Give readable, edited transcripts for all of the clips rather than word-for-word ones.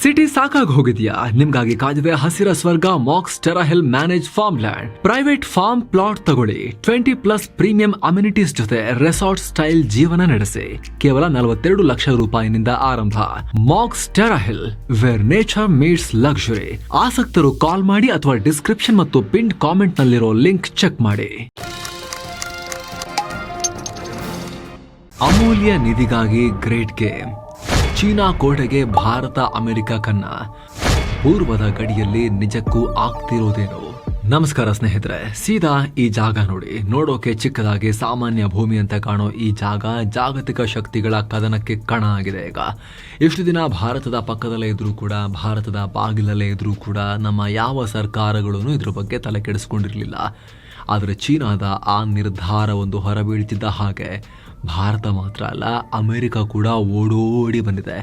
City ಸಾಕಾಗಿ ಹೋಗಿದ್ಯಾ? ನಿಮ್ಗಾಗಿ ಕಾದಿದೆ ಹಸಿರ ಸ್ವರ್ಗ Max Terrahill manage farm land. Private farm plot ತಗೊಳ್ಳಿ. 20+ ಪ್ರೀಮಿಯಂ ಅಮ್ಯುನಿಟೀಸ್ ಜೊತೆ ರೆಸಾರ್ಟ್ ಸ್ಟೈಲ್ ಜೀವನ ನಡೆಸಿ. ಕೇವಲ 42 ಲಕ್ಷ ರೂಪಾಯಿನಿಂದ ಆರಂಭ. Max Terrahill, where nature meets luxury. ಆಸಕ್ತರು ಕಾಲ್ ಮಾಡಿ ಅಥವಾ ಡಿಸ್ಕ್ರಿಪ್ಷನ್ ಮತ್ತು ಪಿನ್ ಕಾಮೆಂಟ್ ನಲ್ಲಿರೋ ಲಿಂಕ್ ಚೆಕ್ ಮಾಡಿ. ಅಮೂಲ್ಯ ನಿಧಿಗಾಗಿ ಗ್ರೇಟ್ ಗೇಮ್. ಚೀನಾ ಕೋಟೆಗೆ ಭಾರತ ಅಮೆರಿಕ ಕನ್ನ. ಪೂರ್ವದ ಗಡಿಯಲ್ಲಿ ನಿಜಕ್ಕೂ ಆಗ್ತಿರೋದೇನು? ನಮಸ್ಕಾರ ಸ್ನೇಹಿತರೆ, ಸೀದಾ ಈ ಜಾಗ ನೋಡಿ. ನೋಡೋಕೆ ಚಿಕ್ಕದಾಗಿ ಸಾಮಾನ್ಯ ಭೂಮಿ ಅಂತ ಕಾಣೋ ಈ ಜಾಗ ಜಾಗತಿಕ ಶಕ್ತಿಗಳ ಕದನಕ್ಕೆ ಕಣ ಆಗಿದೆ. ಈಗ ಇಷ್ಟು ದಿನ ಭಾರತದ ಪಕ್ಕದಲ್ಲೇ ಇದ್ರೂ ಕೂಡ, ಭಾರತದ ಬಾಗಿಲಲ್ಲೇ ಇದ್ರೂ ಕೂಡ ನಮ್ಮ ಯಾವ ಸರ್ಕಾರಗಳೂ ಇದ್ರ ಬಗ್ಗೆ ತಲೆ ಕೆಡಿಸ್ಕೊಂಡಿರಲಿಲ್ಲ. ಆದರೆ ಚೀನಾದ ಆ ನಿರ್ಧಾರ ಒಂದು ಹೊರಬೀಳ್ತಿದ್ದ ಹಾಗೆ ಭಾರತ ಮಾತ್ರ ಅಲ್ಲ, ಅಮೆರಿಕ ಕೂಡ ಓಡೋಡಿ ಬಂದಿದೆ.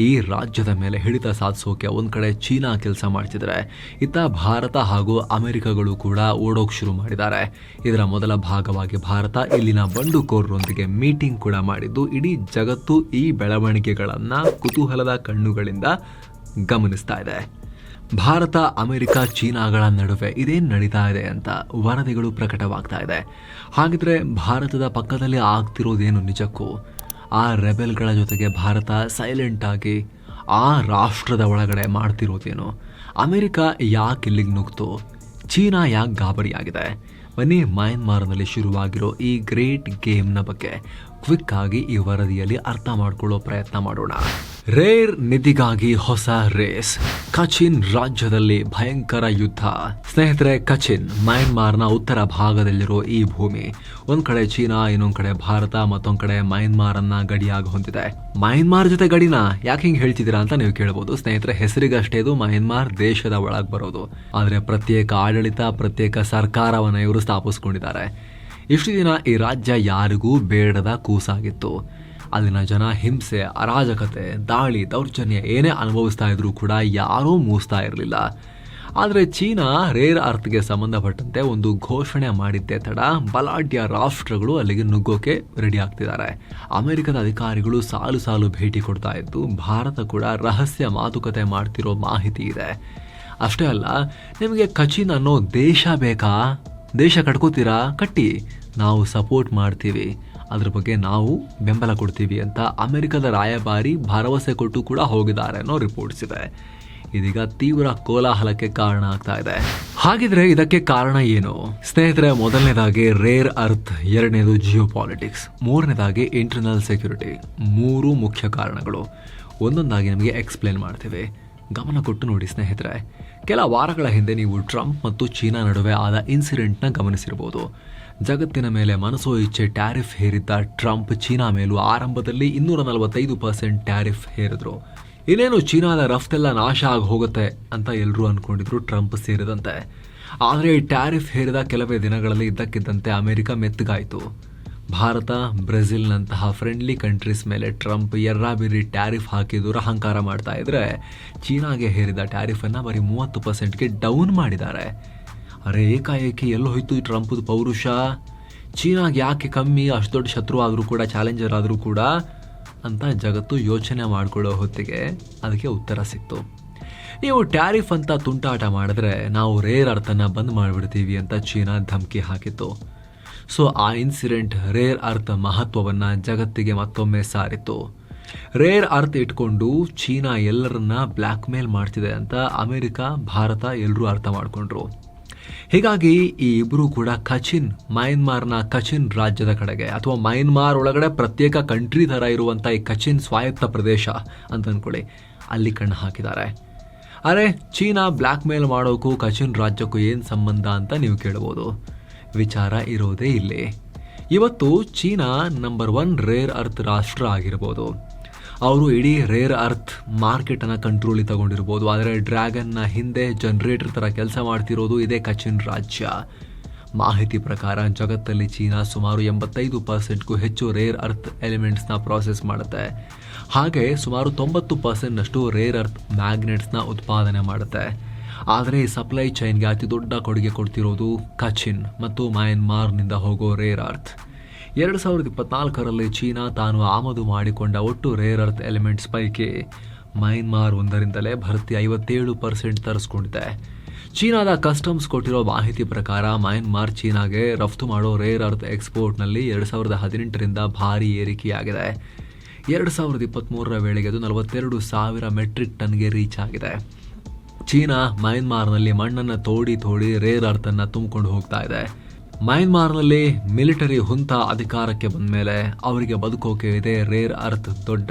ಈ ರಾಜ್ಯದ ಮೇಲೆ ಹಿಡಿತ ಸಾಧಿಸೋಕೆ ಒಂದು ಕಡೆ ಚೀನಾ ಕೆಲಸ ಮಾಡ್ತಿದ್ರೆ, ಇತ್ತ ಭಾರತ ಹಾಗೂ ಅಮೆರಿಕಗಳು ಕೂಡ ಓಡೋಕೆ ಶುರು ಮಾಡಿದ್ದಾರೆ. ಇದರ ಮೊದಲ ಭಾಗವಾಗಿ ಭಾರತ ಇಲ್ಲಿನ ಬಂಡುಕೋರರೊಂದಿಗೆ ಮೀಟಿಂಗ್ ಕೂಡ ಮಾಡಿದ್ದು, ಇಡೀ ಜಗತ್ತು ಈ ಬೆಳವಣಿಗೆಗಳನ್ನು ಕುತೂಹಲದ ಕಣ್ಣುಗಳಿಂದ ಗಮನಿಸ್ತಾ ಇದೆ. ಭಾರತ ಅಮೆರಿಕ ಚೀನಾಗಳ ನಡುವೆ ಇದೇನು ನಡೀತಾ ಇದೆ ಅಂತ ವರದಿಗಳು ಪ್ರಕಟವಾಗ್ತಾ ಇದೆ. ಹಾಗಿದ್ರೆ ಭಾರತದ ಪಕ್ಕದಲ್ಲಿ ಆಗ್ತಿರೋದೇನು ನಿಜಕ್ಕೂ? ಆ ರೆಬೆಲ್ಗಳ ಜೊತೆಗೆ ಭಾರತ ಸೈಲೆಂಟ್ ಆಗಿ ಆ ರಾಷ್ಟ್ರದ ಒಳಗಡೆ ಮಾಡ್ತಿರೋದೇನು? ಅಮೆರಿಕ ಯಾಕೆ ಇಲ್ಲಿಗೆ ನುಗ್ತು? ಚೀನಾ ಯಾಕೆ ಗಾಬರಿಯಾಗಿದೆ? ಬನ್ನಿ, ಮಯನ್ಮಾರ್ನಲ್ಲಿ ಶುರುವಾಗಿರೋ ಈ ಗ್ರೇಟ್ ಗೇಮ್ನ ಬಗ್ಗೆ ಕ್ವಿಕ್ ಆಗಿ ಈ ವರದಿಯಲ್ಲಿ ಅರ್ಥ ಮಾಡ್ಕೊಳ್ಳೋ ಪ್ರಯತ್ನ ಮಾಡೋಣ. ರೇರ್ ನಿಧಿಗಾಗಿ ಹೊಸ ರೇಸ್. ಕಚಿನ್ ರಾಜ್ಯದಲ್ಲಿ ಭಯಂಕರ ಯುದ್ಧ. ಸ್ನೇಹಿತರೆ, ಕಚಿನ್ ಮಯನ್ಮಾರ್ನ ಉತ್ತರ ಭಾಗದಲ್ಲಿರೋ ಈ ಭೂಮಿ ಒಂದ್ ಕಡೆ ಚೀನಾ, ಇನ್ನೊಂದ್ ಕಡೆ ಭಾರತ, ಮತ್ತೊಂದ್ ಕಡೆ ಮಯನ್ಮಾರ್ ಅನ್ನ ಗಡಿಯಾಗಿ ಹೊಂದಿದೆ. ಮಯನ್ಮಾರ್ ಜೊತೆ ಗಡಿನ ಯಾಕೆ ಹಿಂಗ್ ಹೇಳ್ತಿದ್ದೀರಾ ಅಂತ ನೀವು ಕೇಳಬಹುದು. ಸ್ನೇಹಿತರೆ, ಹೆಸರಿಗಷ್ಟೇ ಇದು ಮಯನ್ಮಾರ್ ದೇಶದ ಒಳಗ್ ಬರೋದು. ಆದ್ರೆ ಪ್ರತ್ಯೇಕ ಆಡಳಿತ, ಪ್ರತ್ಯೇಕ ಸರ್ಕಾರವನ್ನ ಇವರು ಸ್ಥಾಪಿಸ್ಕೊಂಡಿದ್ದಾರೆ. ಇಷ್ಟು ದಿನ ಈ ರಾಜ್ಯ ಯಾರಿಗೂ ಬೇಡದ ಕೂಸಾಗಿತ್ತು. ಅಲ್ಲಿನ ಜನ ಹಿಂಸೆ, ಅರಾಜಕತೆ, ದಾಳಿ, ದೌರ್ಜನ್ಯ ಏನೇ ಅನುಭವಿಸ್ತಾ ಇದ್ರೂ ಕೂಡ ಯಾರೂ ಮೂಸ್ತಾ ಇರಲಿಲ್ಲ. ಆದರೆ ಚೀನಾ ರೇರ್ ಅರ್ಥ್ಗೆ ಸಂಬಂಧಪಟ್ಟಂತೆ ಒಂದು ಘೋಷಣೆ ಮಾಡಿದ್ದೇ ತಡ ಬಲಾಢ್ಯ ರಾಷ್ಟ್ರಗಳು ಅಲ್ಲಿಗೆ ನುಗ್ಗೋಕೆ ರೆಡಿ ಆಗ್ತಿದ್ದಾರೆ. ಅಮೆರಿಕದ ಅಧಿಕಾರಿಗಳು ಸಾಲು ಸಾಲು ಭೇಟಿ ಕೊಡ್ತಾ ಇದ್ದು, ಭಾರತ ಕೂಡ ರಹಸ್ಯ ಮಾತುಕತೆ ಮಾಡ್ತಿರೋ ಮಾಹಿತಿ ಇದೆ. ಅಷ್ಟೇ ಅಲ್ಲ, ನಿಮಗೆ ಕಚಿನ್ ಅನ್ನೋ ದೇಶ ಬೇಕಾ? ದೇಶ ಕಟ್ಕೋತೀರಾ? ಕಟ್ಟಿ, ನಾವು ಸಪೋರ್ಟ್ ಮಾಡ್ತೀವಿ, ಅದ್ರ ಬಗ್ಗೆ ನಾವು ಬೆಂಬಲ ಕೊಡ್ತೀವಿ ಅಂತ ಅಮೆರಿಕದ ರಾಯಭಾರಿ ಭರವಸೆ ಕೊಟ್ಟು ಕೂಡ ಹೋಗಿದ್ದಾರೆ ಅನ್ನೋ ರಿಪೋರ್ಟ್ಸ್ ಇದೆ. ಇದೀಗ ತೀವ್ರ ಕೋಲಾಹಲಕ್ಕೆ ಕಾರಣ ಆಗ್ತಾ ಇದೆ. ಹಾಗಿದ್ರೆ ಇದಕ್ಕೆ ಕಾರಣ ಏನು? ಸ್ನೇಹಿತರೆ, ಮೊದಲನೇದಾಗಿ ರೇರ್ ಅರ್ತ್, ಎರಡನೇದು ಜಿಯೋ ಪಾಲಿಟಿಕ್ಸ್, ಮೂರನೇದಾಗಿ ಇಂಟರ್ನಲ್ ಸೆಕ್ಯೂರಿಟಿ. ಮೂರು ಮುಖ್ಯ ಕಾರಣಗಳು. ಒಂದೊಂದಾಗಿ ನಮಗೆ ಎಕ್ಸ್ಪ್ಲೇನ್ ಮಾಡ್ತೀವಿ. ಗಮನ ಕೊಟ್ಟು ನೋಡಿ ಸ್ನೇಹಿತರೆ. ಕೆಲ ವಾರಗಳ ಹಿಂದೆ ನೀವು ಟ್ರಂಪ್ ಮತ್ತು ಚೀನಾ ನಡುವೆ ಆದ ಇನ್ಸಿಡೆಂಟ್ನ ಗಮನಿಸಿರಬಹುದು. ಜಗತ್ತಿನ ಮೇಲೆ ಮನಸೋ ಇಚ್ಛೆ ಟ್ಯಾರಿಫ್ ಹೇರಿದ್ದ ಟ್ರಂಪ್ ಚೀನಾ ಮೇಲೂ ಆರಂಭದಲ್ಲಿ 245% ಟ್ಯಾರಿಫ್ ಹೇರಿದ್ರು. ಇನ್ನೇನು ಚೀನಾದ ರಫ್ತೆಲ್ಲ ನಾಶ ಆಗಿ ಹೋಗುತ್ತೆ ಅಂತ ಎಲ್ಲರೂ ಅಂದ್ಕೊಂಡಿದ್ರು, ಟ್ರಂಪ್ ಸೇರಿದಂತೆ. ಆದರೆ ಈ ಟ್ಯಾರಿಫ್ ಹೇರಿದ ಕೆಲವೇ ದಿನಗಳಲ್ಲಿ ಇದ್ದಕ್ಕಿದ್ದಂತೆ ಅಮೆರಿಕ ಮೆತ್ತಗಾಯಿತು. ಭಾರತ, ಬ್ರೆಜಿಲ್ನಂತಹ ಫ್ರೆಂಡ್ಲಿ ಕಂಟ್ರೀಸ್ ಮೇಲೆ ಟ್ರಂಪ್ ಎರ್ರಾಬಿರಿ ಟ್ಯಾರಿಫ್ ಹಾಕಿ ದುರಹಂಕಾರ ಮಾಡ್ತಾ ಇದ್ರೆ, ಚೀನಾಗೆ ಹೇರಿದ ಟ್ಯಾರಿಫನ್ನು ಬರೀ 30%ಗೆ ಡೌನ್ ಮಾಡಿದ್ದಾರೆ. ಅರೆ, ಏಕಾಏಕಿ ಎಲ್ಲೋ ಹೋಯ್ತು ಟ್ರಂಪ್ದು ಪೌರುಷ? ಚೀನಾಗೆ ಯಾಕೆ ಕಮ್ಮಿ? ಅಷ್ಟು ದೊಡ್ಡ ಶತ್ರು ಆದರೂ ಕೂಡ, ಚಾಲೆಂಜರ್ ಆದರೂ ಕೂಡ ಅಂತ ಜಗತ್ತು ಯೋಚನೆ ಮಾಡಿಕೊಳ್ಳೋ ಹೊತ್ತಿಗೆ ಅದಕ್ಕೆ ಉತ್ತರ ಸಿಕ್ತು. ನೀವು ಟ್ಯಾರಿಫ್ ಅಂತ ತುಂಟಾಟ ಮಾಡಿದ್ರೆ ನಾವು ರೇರ್ ಅರ್ಥನ ಬಂದ್ ಮಾಡಿಬಿಡ್ತೀವಿ ಅಂತ ಚೀನಾ ಧಮಕಿ ಹಾಕಿತ್ತು. ಸೊ ಆ ಇನ್ಸಿಡೆಂಟ್ ರೇರ್ ಅರ್ತ್ ಮಹತ್ವವನ್ನು ಜಗತ್ತಿಗೆ ಮತ್ತೊಮ್ಮೆ ಸಾರಿತ್ತು. ರೇರ್ ಅರ್ತ್ ಇಟ್ಕೊಂಡು ಚೀನಾ ಎಲ್ಲರನ್ನ ಬ್ಲ್ಯಾಕ್ ಮೇಲ್ ಮಾಡ್ತಿದೆ ಅಂತ ಅಮೆರಿಕ, ಭಾರತ ಎಲ್ಲರೂ ಅರ್ಥ ಮಾಡಿಕೊಂಡ್ರು. ಹೀಗಾಗಿ ಈ ಇಬ್ಬರು ಕೂಡ ಕಚಿನ್, ಮಯನ್ಮಾರ್ನ ಕಚಿನ್ ರಾಜ್ಯದ ಕಡೆಗೆ, ಅಥವಾ ಮಯನ್ಮಾರ್ ಒಳಗಡೆ ಪ್ರತ್ಯೇಕ ಕಂಟ್ರಿ ಥರ ಇರುವಂಥ ಈ ಕಚಿನ್ ಸ್ವಾಯತ್ತ ಪ್ರದೇಶ ಅಂತ ಅಂದ್ಕೊಳ್ಳಿ, ಅಲ್ಲಿ ಕಣ್ಣು ಹಾಕಿದ್ದಾರೆ. ಅರೆ, ಚೀನಾ ಬ್ಲ್ಯಾಕ್ ಮೇಲ್ ಮಾಡೋಕ್ಕೂ ಕಚಿನ್ ರಾಜ್ಯಕ್ಕೂ ಏನು ಸಂಬಂಧ ಅಂತ ನೀವು ಕೇಳ್ಬೋದು. ವಿಚಾರ ಇರೋದೇ ಇಲ್ಲಿ. ಇವತ್ತು ಚೀನಾ ನಂಬರ್ 1 ರೇರ್ ಅರ್ತ್ ರಾಷ್ಟ್ರ ಆಗಿರ್ಬೋದು. ಅವರು ಇಡೀ ರೇರ್ ಅರ್ತ್ ಮಾರ್ಕೆಟನ್ನು ಕಂಟ್ರೋಲಿಗೆ ತಗೊಂಡಿರ್ಬೋದು. ಆದರೆ ಡ್ರ್ಯಾಗನ್ನ ಹಿಂದೆ ಜನರೇಟರ್ ಥರ ಕೆಲಸ ಮಾಡ್ತಿರೋದು ಇದೇ ಕಚಿನ್ ರಾಜ್ಯ. ಮಾಹಿತಿ ಪ್ರಕಾರ ಜಗತ್ತಲ್ಲಿ ಚೀನಾ ಸುಮಾರು 85%ಗೂ ಹೆಚ್ಚು ರೇರ್ ಅರ್ತ್ ಎಲಿಮೆಂಟ್ಸ್ನ ಪ್ರಾಸೆಸ್ ಮಾಡುತ್ತೆ. ಹಾಗೆ ಸುಮಾರು 90%ನಷ್ಟು ರೇರ್ ಅರ್ತ್ ಮ್ಯಾಗ್ನೆಟ್ಸ್ನ ಉತ್ಪಾದನೆ ಮಾಡುತ್ತೆ. ಆದರೆ ಈ ಸಪ್ಲೈ ಚೈನ್ಗೆ ಅತಿ ದೊಡ್ಡ ಕೊಡುಗೆ ಕೊಡ್ತಿರೋದು ಕಚಿನ್ ಮತ್ತು ಮಯನ್ಮಾರ್ನಿಂದ ಹೋಗೋ ರೇರ್ ಅರ್ತ್. 2024ರಲ್ಲಿ ಚೀನಾ ತಾನು ಆಮದು ಮಾಡಿಕೊಂಡ ಒಟ್ಟು ರೇರ್ ಅರ್ತ್ ಎಲಿಮೆಂಟ್ಸ್ ಪೈಕಿ ಮಯನ್ಮಾರ್ ಒಂದರಿಂದಲೇ ಭರ್ತಿ 57% ತರಿಸ್ಕೊಂಡಿದೆ. ಚೀನಾದ ಕಸ್ಟಮ್ಸ್ ಕೊಟ್ಟಿರೋ ಮಾಹಿತಿ ಪ್ರಕಾರ ಮಯನ್ಮಾರ್ ಚೀನಾಗೆ ರಫ್ತು ಮಾಡೋ ರೇರ್ ಅರ್ತ್ ಎಕ್ಸ್ಪೋರ್ಟ್ನಲ್ಲಿ 2018ರಿಂದ ಭಾರಿ ಏರಿಕೆಯಾಗಿದೆ. 2023ರ ವೇಳೆಗೆ ಅದು 42,000 ಮೆಟ್ರಿಕ್ ಟನ್ಗೆ ರೀಚ್ ಆಗಿದೆ. ಚೀನಾ ಮಯನ್ಮಾರ್ನಲ್ಲಿ ಮಣ್ಣನ್ನು ತೋಡಿ ರೇರ್ ಅರ್ತ್ ಅನ್ನು ತುಂಬಿಕೊಂಡು ಹೋಗ್ತಾ ಇದೆ. ಮಯನ್ಮಾರ್ನಲ್ಲಿ ಮಿಲಿಟರಿ ಹುಂತಾ ಅಧಿಕಾರಕ್ಕೆ ಬಂದ ಮೇಲೆ ಅವರಿಗೆ ಬದುಕೋಕೆ ಇದೆ ರೇರ್ ಅರ್ತ್ ದೊಡ್ಡ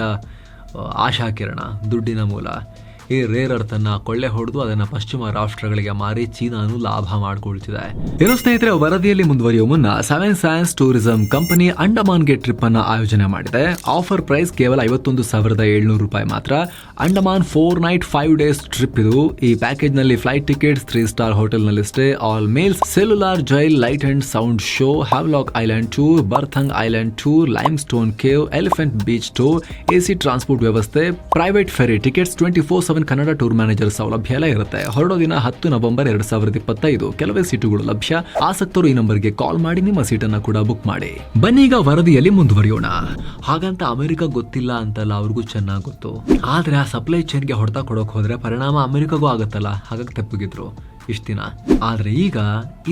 ಆಶಾಕಿರಣ, ದುಡ್ಡಿನ ಮೂಲ. ಈ ರೇರ್ ಅರ್ಥನ್ನ ಕೊಳ್ಳೆ ಹೊಡೆದು ಅದನ್ನ ಪಶ್ಚಿಮ ರಾಷ್ಟ್ರಗಳಿಗೆ ಮಾರಿ ಚೀನಾನು ಲಾಭ ಮಾಡಿಕೊಳ್ತಿದೆ. ಏನೋ ಸ್ನೇಹಿತರೆ, ವರದಿಯಲ್ಲಿ ಮುಂದುವರಿಯುವ ಮುನ್ನ 7 ಸೈನ್ಸ್ ಟೂರಿಸಂ ಕಂಪನಿ ಅಂಡಮಾನ್ಗೆ ಟ್ರಿಪ್ ಅನ್ನ ಆಯೋಜನೆ ಮಾಡಿದೆ. ಆಫರ್ ಪ್ರೈಸ್ ಕೇವಲ 51,700 ರೂಪಾಯಿ ಮಾತ್ರ. ಅಂಡಮಾನ್ 4 ನೈಟ್ 5 ಡೇಸ್ ಟ್ರಿಪ್ ಇದು. ಈ ಪ್ಯಾಕೇಜ್ ನಲ್ಲಿ ಫ್ಲೈಟ್ ಟಿಕೆಟ್ಸ್, 3 ಸ್ಟಾರ್ ಹೋಟೆಲ್ ನಲ್ಲಿ stay, all meals, Cellular Jail, light and sound show, Havelock island tour, Baratang island tour, limestone cave, elephant beach tour, AC transport ವ್ಯವಸ್ಥೆ, private ferry tickets, 24/7 Kannada tour manager ಸೌಲಭ್ಯ ಎಲ್ಲ ಇರುತ್ತೆ. ಹೊರಡೋ ದಿನ 10 November 2025. ಕೆಲವೇ ಸೀಟುಗಳು ಲಭ್ಯ. ಆಸಕ್ತರು ಈ ನಂಬರ್ಗೆ ಕಾಲ್ ಮಾಡಿ ನಿಮ್ಮ ಸೀಟನ್ನ ಕೂಡ ಬುಕ್ ಮಾಡಿ. ಬನ್ನಿ ಈಗ ವರದಿಯಲ್ಲಿ ಮುಂದುವರಿಯೋಣ. ಹಾಗಂತ ಅಮೆರಿಕ ಗೊತ್ತಿಲ್ಲ ಅಂತಲ್ಲ, ಅವ್ರಿಗೂ ಚೆನ್ನಾಗಿ ಗೊತ್ತು. ಆದ್ರೆ ಆ ಸಪ್ಲೈ ಚೈನ್ಗೆ ಹೊಡೆತ ಕೊಡೋಕೆ ಹೋದ್ರೆ ಪರಿಣಾಮ ಅಮೆರಿಕಗೂ ಆಗುತ್ತಲ್ಲ, ಹಾಗಾಗಿ ತೆಪ್ಪಗಿದ್ರು ಇಷ್ಟ ದಿನ. ಆದ್ರೆ ಈಗ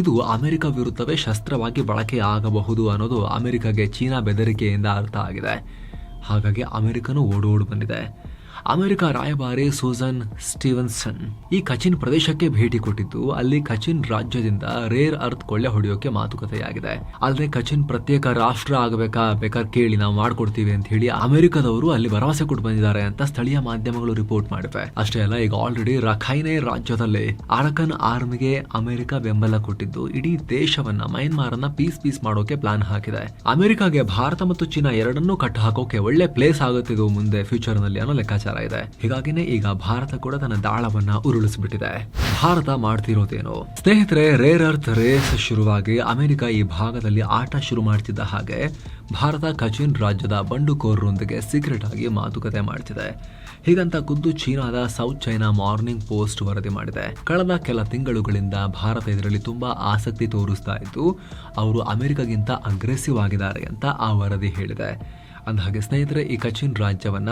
ಇದು ಅಮೆರಿಕ ವಿರುದ್ಧವೇ ಶಸ್ತ್ರವಾಗಿ ಬಳಕೆ ಆಗಬಹುದು ಅನ್ನೋದು ಅಮೆರಿಕಗೆ ಚೀನಾ ಬೆದರಿಕೆಯಿಂದ ಅರ್ಥ ಆಗಿದೆ. ಹಾಗಾಗಿ ಅಮೆರಿಕನು ಓಡೋಡು ಬಂದಿದೆ. ಅಮೆರಿಕ ರಾಯಭಾರಿ ಸೂಸನ್ ಸ್ಟೀವನ್ಸನ್ ಈ ಕಚಿನ್ ಪ್ರದೇಶಕ್ಕೆ ಭೇಟಿ ಕೊಟ್ಟಿದ್ದು, ಅಲ್ಲಿ ಕಚಿನ್ ರಾಜ್ಯದಿಂದ ರೇರ್ ಅರ್ತ್ ಕೊಳ್ಳೆ ಹೊಡೆಯೋಕೆ ಮಾತುಕತೆಯಾಗಿದೆ. ಅಲ್ಲದೆ ಕಚಿನ್ ಪ್ರತ್ಯೇಕ ರಾಷ್ಟ್ರ ಆಗಬೇಕಾ, ಬೇಕಾದ್ರೆ ಕೇಳಿ ನಾವು ಮಾಡ್ಕೊಡ್ತೀವಿ ಅಂತ ಹೇಳಿ ಅಮೆರಿಕದವರು ಅಲ್ಲಿ ಭರವಸೆ ಕೊಟ್ಟು ಬಂದಿದ್ದಾರೆ ಅಂತ ಸ್ಥಳೀಯ ಮಾಧ್ಯಮಗಳು ರಿಪೋರ್ಟ್ ಮಾಡಿವೆ. ಅಷ್ಟೇ ಅಲ್ಲ, ಈಗ ಆಲ್ರೆಡಿ ರಖೈನೆ ರಾಜ್ಯದಲ್ಲಿ ಅರಕನ್ ಆರ್ಮಿಗೆ ಅಮೆರಿಕ ಬೆಂಬಲ ಕೊಟ್ಟಿದ್ದು, ಇಡೀ ದೇಶವನ್ನ ಮಯನ್ಮಾರನ್ನ ಪೀಸ್ ಮಾಡೋಕೆ ಪ್ಲಾನ್ ಹಾಕಿದೆ. ಅಮೆರಿಕಾಗೆ ಭಾರತ ಮತ್ತು ಚೀನಾ ಎರಡನ್ನೂ ಕಟ್ಟ ಹಾಕೋಕೆ ಒಳ್ಳೆ ಪ್ಲೇಸ್ ಆಗುತ್ತಿದ್ದು ಮುಂದೆ ಫ್ಯೂಚರ್ ನಲ್ಲಿ ಅನ್ನೋ ಲೆಕ್ಕಾಚಾರ ಇದೆ. ಹೀಗಾಗಿನೇ ಈಗ ಭಾರತ ಕೂಡ ತನ್ನ ದಾಳವನ್ನ ಉರುಳಿಸ್ಬಿಟ್ಟಿದೆ. ಭಾರತ ಮಾಡ್ತಿರೋದೇನು ಸ್ನೇಹಿತರೆ, ರೇರ್ ಅರ್ತ್ ರೇಸ್ ಶುರುವಾಗಿ ಅಮೆರಿಕ ಈ ಭಾಗದಲ್ಲಿ ಆಟ ಶುರು ಮಾಡ್ತಿದ್ದ ಹಾಗೆ ಭಾರತ ಕಚಿನ್ ರಾಜ್ಯದ ಬಂಡುಕೋರರೊಂದಿಗೆ ಸೀಕ್ರೆಟ್ ಆಗಿ ಮಾತುಕತೆ ಮಾಡ್ತಿದೆ. ಹೀಗಂತ ಖುದ್ದು ಚೀನಾದ ಸೌತ್ ಚೈನಾ ಮಾರ್ನಿಂಗ್ ಪೋಸ್ಟ್ ವರದಿ ಮಾಡಿದೆ. ಕಳೆದ ಕೆಲ ತಿಂಗಳುಗಳಿಂದ ಭಾರತ ಇದರಲ್ಲಿ ತುಂಬಾ ಆಸಕ್ತಿ ತೋರಿಸ್ತಾ ಇದ್ದು, ಅವರು ಅಮೆರಿಕಗಿಂತ ಅಗ್ರೆಸಿವ್ ಆಗಿದ್ದಾರೆ ಅಂತ ಆ ವರದಿ ಹೇಳಿದೆ. ಅಂದಹಾಗೆ ಸ್ನೇಹಿತರೆ, ಈ ಕಚಿನ್ ರಾಜ್ಯವನ್ನ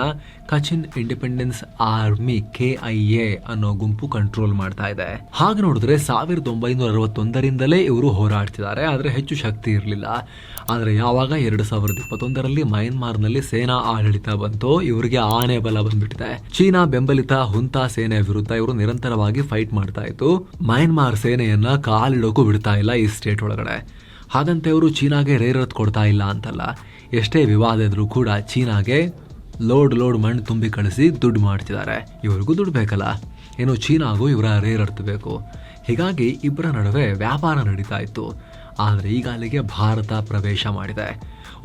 ಕಚಿನ್ ಇಂಡಿಪೆಂಡೆನ್ಸ್ ಆರ್ಮಿ KIA ಅನ್ನೋ ಗುಂಪು ಕಂಟ್ರೋಲ್ ಮಾಡ್ತಾ ಇದೆ. ಹಾಗೆ ನೋಡಿದ್ರೆ 1961ರಿಂದಲೇ ಇವರು ಹೋರಾಡ್ತಿದ್ದಾರೆ. ಆದ್ರೆ ಹೆಚ್ಚು ಶಕ್ತಿ ಇರಲಿಲ್ಲ. ಆದ್ರೆ ಯಾವಾಗ 2021ರಲ್ಲಿ ಮಯನ್ಮಾರ್ನಲ್ಲಿ ಸೇನಾ ಆಡಳಿತ ಬಂತೋ ಇವರಿಗೆ ಆನೆ ಬಲ ಬಂದ್ಬಿಟ್ಟಿದೆ. ಚೀನಾ ಬೆಂಬಲಿತ ಹುಂತಾ ಸೇನೆ ವಿರುದ್ಧ ಇವರು ನಿರಂತರವಾಗಿ ಫೈಟ್ ಮಾಡ್ತಾ ಇತ್ತು. ಮಯನ್ಮಾರ್ ಸೇನೆಯನ್ನ ಕಾಲಿಡೋಕು ಬಿಡ್ತಾ ಇಲ್ಲ ಈ ಸ್ಟೇಟ್ ಒಳಗಡೆ. ಹಾಗಂತ ಇವರು ಚೀನಾಗೆ ರೇರ್ ಅರ್ತ್ ಕೊಡ್ತಾ ಇಲ್ಲ ಅಂತಲ್ಲ. ಎಷ್ಟೇ ವಿವಾದ ಇದ್ರೂ ಕೂಡ ಚೀನಾಗೆ ಲೋಡ್ ಮಣ್ಣು ತುಂಬಿ ಕಳಿಸಿ ದುಡ್ಡು ಮಾಡ್ತಿದ್ದಾರೆ. ಇವ್ರಿಗೂ ದುಡ್ಡು ಬೇಕಲ್ಲ, ಏನು ಚೀನಾಗೂ ಇವರ ರೇರ್ ಅರ್ತ್ ಬೇಕು. ಹೀಗಾಗಿ ಇಬ್ಬರ ನಡುವೆ ವ್ಯಾಪಾರ ನಡೀತಾ ಇತ್ತು. ಆದರೆ ಈಗ ಅಲ್ಲಿಗೆ ಭಾರತ ಪ್ರವೇಶ ಮಾಡಿದೆ.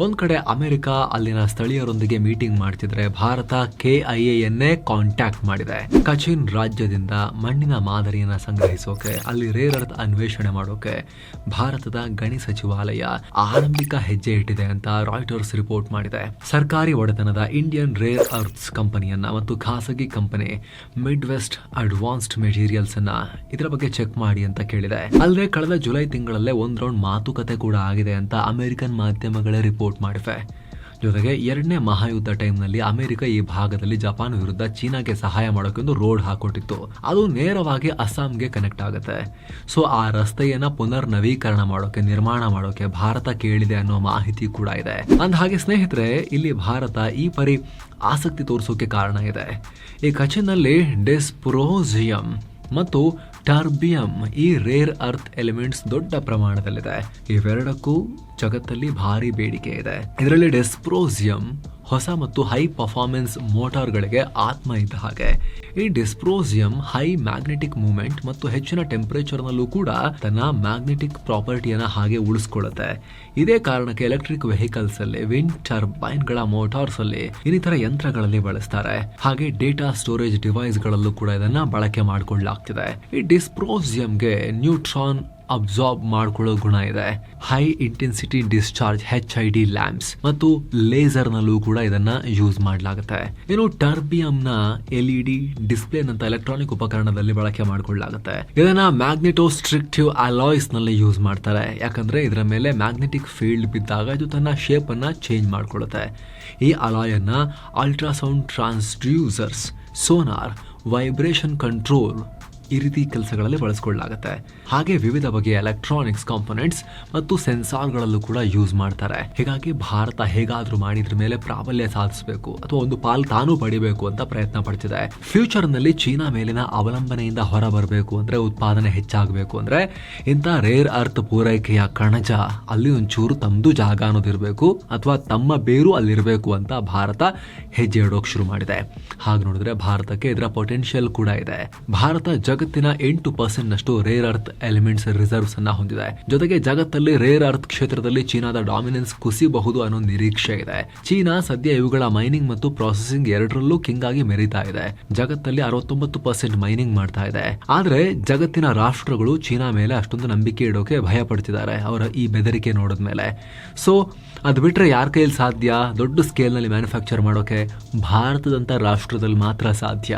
ಒಂದ್ ಕಡೆ ಅಮೆರಿಕ ಅಲ್ಲಿನ ಸ್ಥಳೀಯರೊಂದಿಗೆ ಮೀಟಿಂಗ್ ಮಾಡ್ತಿದ್ರೆ, ಭಾರತ KIAಯನ್ನೇ ಕಾಂಟ್ಯಾಕ್ಟ್ ಮಾಡಿದೆ. ಕಚಿನ್ ರಾಜ್ಯದಿಂದ ಮಣ್ಣಿನ ಮಾದರಿಯನ್ನ ಸಂಗ್ರಹಿಸೋಕೆ, ಅಲ್ಲಿ ರೇರ್ ಅರ್ತ್ ಅನ್ವೇಷಣೆ ಮಾಡೋಕೆ ಭಾರತದ ಗಣಿ ಸಚಿವಾಲಯ ಆರಂಭಿಕ ಹೆಜ್ಜೆ ಇಟ್ಟಿದೆ ಅಂತ ರಾಯ್ಟರ್ಸ್ ರಿಪೋರ್ಟ್ ಮಾಡಿದೆ. ಸರ್ಕಾರಿ ಒಡೆತನದ ಇಂಡಿಯನ್ ರೇರ್ ಅರ್ತ್ಸ್ ಕಂಪನಿಯನ್ನ ಮತ್ತು ಖಾಸಗಿ company Midwest Advanced Materials ಅನ್ನ ಇದರ ಬಗ್ಗೆ ಚೆಕ್ ಮಾಡಿ ಅಂತ ಕೇಳಿದೆ. ಅಲ್ಲದೆ ಕಳೆದ ಜುಲೈ ತಿಂಗಳಲ್ಲೇ ಒಂದ್ ರೌಂಡ್ ಮಾತುಕತೆ ಕೂಡ ಆಗಿದೆ ಅಂತ ಅಮೆರಿಕನ್ ಮಾಧ್ಯಮಗಳೇ ರಿಪೋರ್ಟ್ ಮಾಡಿವೆ. ಜೊತೆಗೆ 2ನೇ ಮಹಾಯುದ್ಧ ಟೈಮ್ನಲ್ಲಿ ಅಮೆರಿಕ ಈ ಭಾಗದಲ್ಲಿ ಜಪಾನ್ ವಿರುದ್ಧ ಚೀನಾಗೆ ಸಹಾಯ ಮಾಡೋಕೆಂದು ರೋಡ್ ಹಾಕೊಟ್ಟಿತ್ತು. ಅದು ನೇರವಾಗಿ ಅಸ್ಸಾಂಗೆ ಕನೆಕ್ಟ್ ಆಗುತ್ತೆ. ಸೊ ಆ ರಸ್ತೆಯನ್ನ ಪುನರ್ ನವೀಕರಣ ಮಾಡೋಕೆ, ನಿರ್ಮಾಣ ಮಾಡೋಕೆ ಭಾರತ ಕೇಳಿದೆ ಅನ್ನೋ ಮಾಹಿತಿ ಕೂಡ ಇದೆ. ಅಂದಹಾಗೆ ಸ್ನೇಹಿತರೆ, ಇಲ್ಲಿ ಭಾರತ ಈ ಪರಿ ಆಸಕ್ತಿ ತೋರಿಸೋಕೆ ಕಾರಣ ಇದೆ. ಈ ಕಚಿನ್ನಲ್ಲಿ ಡಿಸ್ಪ್ರೋಸಿಯಂ ಮತ್ತು ಟರ್ಬಿಯಂ ಈ ರೇರ್ ಅರ್ತ್ ಎಲಿಮೆಂಟ್ಸ್ ದೊಡ್ಡ ಪ್ರಮಾಣದಲ್ಲಿದೆ. ಇವೆರಡಕ್ಕೂ ಜಗತ್ತಲ್ಲಿ ಭಾರಿ ಬೇಡಿಕೆ ಇದೆ. ಇದರಲ್ಲಿ ಡಿಸ್ಪ್ರೋಸಿಯಂ ಹೊಸ ಮತ್ತು ಹೈ ಪರ್ಫಾರ್ಮೆನ್ಸ್ ಮೋಟಾರ್ಗಳಿಗೆ ಆತ್ಮ ಇದ್ದ ಹಾಗೆ. ಈ ಡಿಸ್ಪ್ರೋಸಿಯಂ ಹೈ ಮ್ಯಾಗ್ನೆಟಿಕ್ ಮೂವ್ಮೆಂಟ್ ಮತ್ತು ಹೆಚ್ಚಿನ ಟೆಂಪರೇಚರ್ನಲ್ಲೂ ಕೂಡ ತನ್ನ ಮ್ಯಾಗ್ನೆಟಿಕ್ ಪ್ರಾಪರ್ಟಿಯನ್ನ ಹಾಗೆ ಉಳಿಸ್ಕೊಳ್ಳುತ್ತೆ. ಇದೇ ಕಾರಣಕ್ಕೆ ಎಲೆಕ್ಟ್ರಿಕ್ ವೆಹಿಕಲ್ಸ್ ಅಲ್ಲಿ, ವಿಂಡ್ ಟರ್ಬೈನ್ಗಳ ಮೋಟಾರ್ಸ್ ಅಲ್ಲಿ, ಇನ್ನಿತರ ಯಂತ್ರಗಳಲ್ಲಿ ಬಳಸ್ತಾರೆ. ಹಾಗೆ ಡೇಟಾ ಸ್ಟೋರೇಜ್ ಡಿವೈಸ್ ಗಳಲ್ಲೂ ಕೂಡ ಇದನ್ನ ಬಳಕೆ ಮಾಡಿಕೊಳ್ಳಲಾಗ್ತಿದೆ. ಈ ಡಿಸ್ಪ್ರೋಸಿಯಂಗೆ ನ್ಯೂಟ್ರಾನ್ ಅಬ್ಸಾರ್ಬ್ ಮಾಡ್ಕೊಳ್ಳೋ ಗುಣ ಇದೆ. High intensity discharge HID lamps ಮತ್ತು ಲೇಸರ್ ನಲ್ಲೂ ಕೂಡ ಇದನ್ನ ಯೂಸ್ ಮಾಡಲಾಗುತ್ತೆ. ಇನ್ನು ಟರ್ಬಿಯಂನ LED ಡಿಸ್ಪ್ಲೇ ನಂತ ಎಲೆಕ್ಟ್ರಾನಿಕ್ ಉಪಕರಣದಲ್ಲಿ ಬಳಕೆ ಮಾಡಿಕೊಳ್ಳಲಾಗುತ್ತೆ. ಇದನ್ನ ಮ್ಯಾಗ್ನೆಟೋಸ್ಟ್ರಿಕ್ಟಿವ್ ಅಲಾಯ್ಸ್ ನಲ್ಲಿ ಯೂಸ್ ಮಾಡ್ತಾರೆ. ಯಾಕಂದ್ರೆ ಇದರ ಮೇಲೆ ಮ್ಯಾಗ್ನೆಟಿಕ್ ಫೀಲ್ಡ್ ಬಿದ್ದಾಗ ಇದು ತನ್ನ ಶೇಪ್ ಅನ್ನ ಚೇಂಜ್ ಮಾಡ್ಕೊಳ್ಳುತ್ತೆ. ಈ ಅಲಾಯ್ ಅನ್ನ ultrasound transducers sonar, vibration control ಈ ರೀತಿ ಕೆಲಸಗಳಲ್ಲಿ ಬಳಸ್ಕೊಳ್ಳಲಾಗುತ್ತೆ. ಹಾಗೆ ವಿವಿಧ ಬಗೆಯ ಎಲೆಕ್ಟ್ರಾನಿಕ್ಸ್ ಕಾಂಪೊನೆಂಟ್ಸ್ ಮತ್ತು ಸೆನ್ಸಾರ್ಗಳಲ್ಲೂ ಕೂಡ ಯೂಸ್ ಮಾಡ್ತಾರೆ. ಹೀಗಾಗಿ ಭಾರತ ಹೇಗಾದ್ರೂ ಮಾಡಿದ್ರ ಮೇಲೆ ಪ್ರಾಬಲ್ಯ ಸಾಧಿಸಬೇಕು ಅಥವಾ ಒಂದು ಪಾಲ್ ತಾನು ಪಡಿಬೇಕು ಅಂತ ಪ್ರಯತ್ನ ಪಡ್ತಿದೆ. ಫ್ಯೂಚರ್ ನಲ್ಲಿ ಚೀನಾ ಮೇಲಿನ ಅವಲಂಬನೆಯಿಂದ ಹೊರ ಬರಬೇಕು ಅಂದ್ರೆ, ಉತ್ಪಾದನೆ ಹೆಚ್ಚಾಗಬೇಕು ಅಂದ್ರೆ ಇಂಥ ರೇರ್ ಅರ್ತ್ ಪೂರೈಕೆಯ ಕಣಜ ಅಲ್ಲಿ ಒಂಚೂರು ತಮ್ಮದು ಜಾಗ ಅನ್ನೋದಿರಬೇಕು ಅಥವಾ ತಮ್ಮ ಬೇರು ಅಲ್ಲಿರಬೇಕು ಅಂತ ಭಾರತ ಹೆಜ್ಜೆ ಇಡೋಕೆ ಶುರು ಮಾಡಿದೆ. ಹಾಗೆ ನೋಡಿದ್ರೆ ಭಾರತಕ್ಕೆ ಇದರ ಪೊಟೆನ್ಷಿಯಲ್ ಕೂಡ ಇದೆ. ಭಾರತ ಜಗತ್ತಿನ 8% ನಷ್ಟು ರೇರ್ ಅರ್ತ್ ಎಲಿಮೆಂಟ್ಸ್ ರಿಸರ್ವ್ಸ್ ಅನ್ನ ಹೊಂದಿದೆ. ಜೊತೆಗೆ ಜಗತ್ತಲ್ಲಿ ರೇರ್ ಅರ್ತ್ ಕ್ಷೇತ್ರದಲ್ಲಿ ಚೀನಾದ ಡಾಮಿನೆನ್ಸ್ ಕುಸಿಬಹುದು ಅನ್ನೋ ನಿರೀಕ್ಷೆ ಇದೆ. ಚೀನಾ ಸದ್ಯ ಇವುಗಳ ಮೈನಿಂಗ್ ಮತ್ತು ಪ್ರಾಸೆಸಿಂಗ್ ಎರಡರಲ್ಲೂ ಕಿಂಗ್ ಆಗಿ ಮೆರೀತಾ ಇದೆ. ಜಗತ್ತಲ್ಲಿ 69% ಮೈನಿಂಗ್ ಮಾಡ್ತಾ ಇದೆ. ಆದ್ರೆ ಜಗತ್ತಿನ ರಾಷ್ಟ್ರಗಳು ಚೀನಾ ಮೇಲೆ ಅಷ್ಟೊಂದು ನಂಬಿಕೆ ಇಡೋಕೆ ಭಯ ಪಡ್ತಿದ್ದಾರೆ ಅವರ ಈ ಬೆದರಿಕೆ ನೋಡಿದ್ಮೇಲೆ. ಸೊ ಅದು ಬಿಟ್ರೆ ಯಾರ ಕೈಯಲ್ಲಿ ಸಾಧ್ಯ ದೊಡ್ಡ ಸ್ಕೇಲ್ ನಲ್ಲಿ ಮ್ಯಾನುಫ್ಯಾಕ್ಚರ್ ಮಾಡೋಕೆ? ಭಾರತದಂತ ರಾಷ್ಟ್ರದಲ್ಲಿ ಮಾತ್ರ ಸಾಧ್ಯ.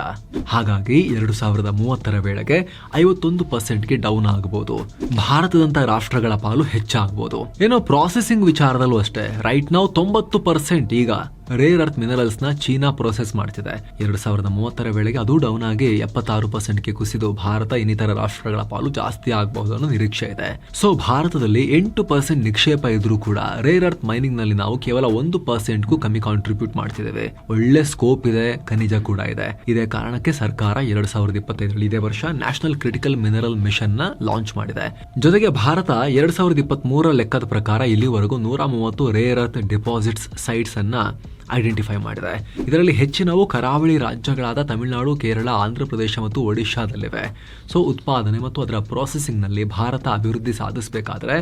ಹಾಗಾಗಿ 2030 ವೇಳೆಗೆ 51% ಡೌನ್ ಆಗಬಹುದು. ಭಾರತದಂತ ರಾಷ್ಟ್ರಗಳ ಪಾಲು ಹೆಚ್ಚಾಗಬಹುದು. ಏನೋ ಪ್ರಾಸೆಸಿಂಗ್ ವಿಚಾರದಲ್ಲೂ ಅಷ್ಟೇ ರೈಟ್ ನಾವು 90% ಈಗ ರೇರ್ ಅರ್ತ್ ಮಿನರಲ್ಸ್ ನ ಚೀನಾ ಪ್ರೊಸೆಸ್ ಮಾಡ್ತಿದೆ. 2030 ವೇಳೆಗೆ ಅದು ಡೌನ್ ಆಗಿ 76% ಕುಸಿದು ಭಾರತ ಇನ್ನಿತರ ರಾಷ್ಟ್ರಗಳ ಪಾಲು ಜಾಸ್ತಿ ಆಗಬಹುದು ಅನ್ನೋ ನಿರೀಕ್ಷೆ ಇದೆ. ಸೊ ಭಾರತದಲ್ಲಿ 8% ನಿಕ್ಷೇಪ ಇದ್ರೂ ಕೂಡ ರೇರ್ ಅರ್ತ್ ಮೈನಿಂಗ್ ನಲ್ಲಿ ನಾವು ಕೇವಲ 1% ಕಮ್ಮಿ ಕಾಂಟ್ರಿಬ್ಯೂಟ್ ಮಾಡ್ತಿದ್ದೇವೆ. ಒಳ್ಳೆ ಸ್ಕೋಪ್ ಇದೆ, ಖನಿಜ ಕೂಡ ಇದೆ. ಇದೇ ಕಾರಣಕ್ಕೆ ಸರ್ಕಾರ 2025 ಇದೇ ವರ್ಷ ನ್ಯಾಷನಲ್ ಕ್ರಿಟಿಕಲ್ ಮಿನರಲ್ ಮಿಷನ್ ನ ಲಾಂಚ್ ಮಾಡಿದೆ. ಜೊತೆಗೆ ಭಾರತ 2023 ಲೆಕ್ಕದ ಪ್ರಕಾರ ಇಲ್ಲಿವರೆಗೂ 130 ರೇರ್ ಅರ್ತ್ ಡಿಪಾಸಿಟ್ಸ್ ಸೈಟ್ಸ್ ಅನ್ನ ಐಡೆಂಟಿಫೈ ಮಾಡಿದೆ. ಇದರಲ್ಲಿ ಹೆಚ್ಚಿನವು ಕರಾವಳಿ ರಾಜ್ಯಗಳಾದ ತಮಿಳುನಾಡು, ಕೇರಳ, ಆಂಧ್ರ ಪ್ರದೇಶ ಮತ್ತು ಒಡಿಶಾದಲ್ಲಿವೆ. ಸೊ ಉತ್ಪಾದನೆ ಮತ್ತು ಅದರ ಪ್ರೊಸೆಸಿಂಗ್ ನಲ್ಲಿ ಭಾರತ ಅಭಿವೃದ್ಧಿ ಸಾಧಿಸಬೇಕಾದ್ರೆ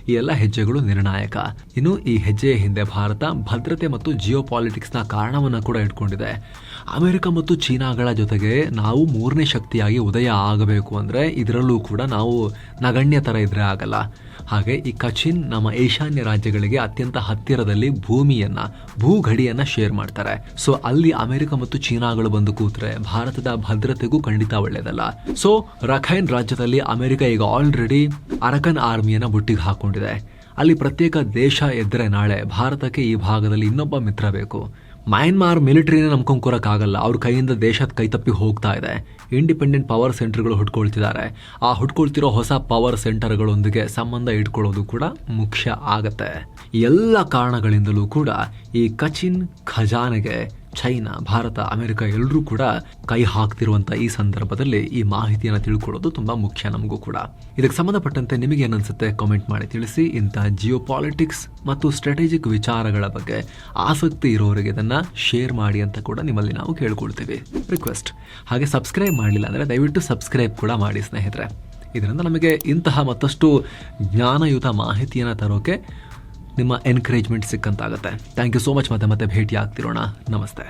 ಈ ಎಲ್ಲ ಹೆಜ್ಜೆಗಳು ನಿರ್ಣಾಯಕ. ಇನ್ನು ಈ ಹೆಜ್ಜೆಯ ಹಿಂದೆ ಭಾರತ ಭದ್ರತೆ ಮತ್ತು ಜಿಯೋ ಪಾಲಿಟಿಕ್ಸ್ ನ ಕಾರಣವನ್ನ ಕೂಡ ಇಟ್ಕೊಂಡಿದೆ. ಅಮೆರಿಕ ಮತ್ತು ಚೀನಾಗಳ ಜೊತೆಗೆ ನಾವು 3ನೇ ಶಕ್ತಿಯಾಗಿ ಉದಯ ಆಗಬೇಕು ಅಂದ್ರೆ ಇದರಲ್ಲೂ ಕೂಡ ನಾವು ನಗಣ್ಯ ತರ ಇದ್ರೆ ಆಗಲ್ಲ. ಹಾಗೆ ಈ ಕಚಿನ್ ನಮ್ಮ ಈಶಾನ್ಯ ರಾಜ್ಯಗಳಿಗೆ ಅತ್ಯಂತ ಹತ್ತಿರದಲ್ಲಿ ಭೂಗಡಿಯನ್ನ ಶೇರ್ ಮಾಡ್ತಾರೆ. ಸೊ ಅಲ್ಲಿ ಅಮೆರಿಕ ಮತ್ತು ಚೀನಾಗಳು ಬಂದು ಕೂತ್ರೆ ಭಾರತದ ಭದ್ರತೆಗೂ ಖಂಡಿತ ಒಳ್ಳೆಯದಲ್ಲ. ಸೊ ರಖೈನ್ ರಾಜ್ಯದಲ್ಲಿ ಅಮೆರಿಕ ಈಗ ಆಲ್ರೆಡಿ ಅರಕನ್ ಆರ್ಮಿಯನ್ನ ಬುಟ್ಟಿಗೆ ಹಾಕೊಂಡಿದೆ. ಅಲ್ಲಿ ಪ್ರತ್ಯೇಕ ದೇಶ ಎದ್ರೆ ನಾಳೆ ಭಾರತಕ್ಕೆ ಈ ಭಾಗದಲ್ಲಿ ಇನ್ನೊಬ್ಬ ಮಿತ್ರ ಬೇಕು. ಮಯನ್ಮಾರ್ ಮಿಲಿಟರಿನ ನಂಬ್ಕೊಂಡ್ಕೊರಕ್ಕಾಗಲ್ಲ, ಅವ್ರ ಕೈಯಿಂದ ದೇಶದ ಕೈ ತಪ್ಪಿ ಹೋಗ್ತಾ ಇದೆ. ಇಂಡಿಪೆಂಡೆಂಟ್ ಪವರ್ ಸೆಂಟರ್ಗಳು ಹುಡ್ಕೊಳ್ತಿದ್ದಾರೆ. ಆ ಹುಡ್ಕೊಳ್ತಿರೋ ಹೊಸ ಪವರ್ ಸೆಂಟರ್ಗಳೊಂದಿಗೆ ಸಂಬಂಧ ಇಟ್ಕೊಳ್ಳೋದು ಕೂಡ ಮುಖ್ಯ ಆಗತ್ತೆ. ಎಲ್ಲ ಕಾರಣಗಳಿಂದಲೂ ಕೂಡ ಈ ಕಚಿನ್ ಖಜಾನೆಗೆ ಚೈನಾ, ಭಾರತ, ಅಮೆರಿಕ ಎಲ್ಲರೂ ಕೂಡ ಕೈ ಹಾಕ್ತಿರುವಂತ ಈ ಸಂದರ್ಭದಲ್ಲಿ ಈ ಮಾಹಿತಿಯನ್ನು ತಿಳ್ಕೊಳ್ಳೋದು ತುಂಬಾ ಮುಖ್ಯ ನಮಗೂ ಕೂಡ. ಇದಕ್ಕೆ ಸಂಬಂಧಪಟ್ಟಂತೆ ನಿಮಗೆ ಏನನ್ಸುತ್ತೆ ಕಾಮೆಂಟ್ ಮಾಡಿ ತಿಳಿಸಿ. ಇಂತಹ ಜಿಯೋ ಪಾಲಿಟಿಕ್ಸ್ ಮತ್ತು ಸ್ಟ್ರಾಟಜಿಕ್ ವಿಚಾರಗಳ ಬಗ್ಗೆ ಆಸಕ್ತಿ ಇರೋರಿಗೆ ಇದನ್ನ ಶೇರ್ ಮಾಡಿ ಅಂತ ಕೂಡ ನಿಮ್ಮಲ್ಲಿ ನಾವು ಕೇಳ್ಕೊಳ್ತೀವಿ. ರಿಕ್ವೆಸ್ಟ್. ಹಾಗೆ ಸಬ್ಸ್ಕ್ರೈಬ್ ಮಾಡಲಿಲ್ಲ ಅಂದ್ರೆ ದಯವಿಟ್ಟು ಸಬ್ಸ್ಕ್ರೈಬ್ ಕೂಡ ಮಾಡಿ ಸ್ನೇಹಿತರೆ. ಇದರಿಂದ ನಮಗೆ ಇಂತಹ ಮತ್ತಷ್ಟು ಜ್ಞಾನಯುತ ಮಾಹಿತಿಯನ್ನು ತರೋಕೆ ನಿಮ್ಮ ಎನ್ಕರೇಜ್ಮೆಂಟ್ ಸಿಕ್ಕಂತಾಗುತ್ತೆ. Thank you so much. ಮತ್ತೆ ಭೇಟಿ ಆಗ್ತಿರೋಣ. ನಮಸ್ತೆ.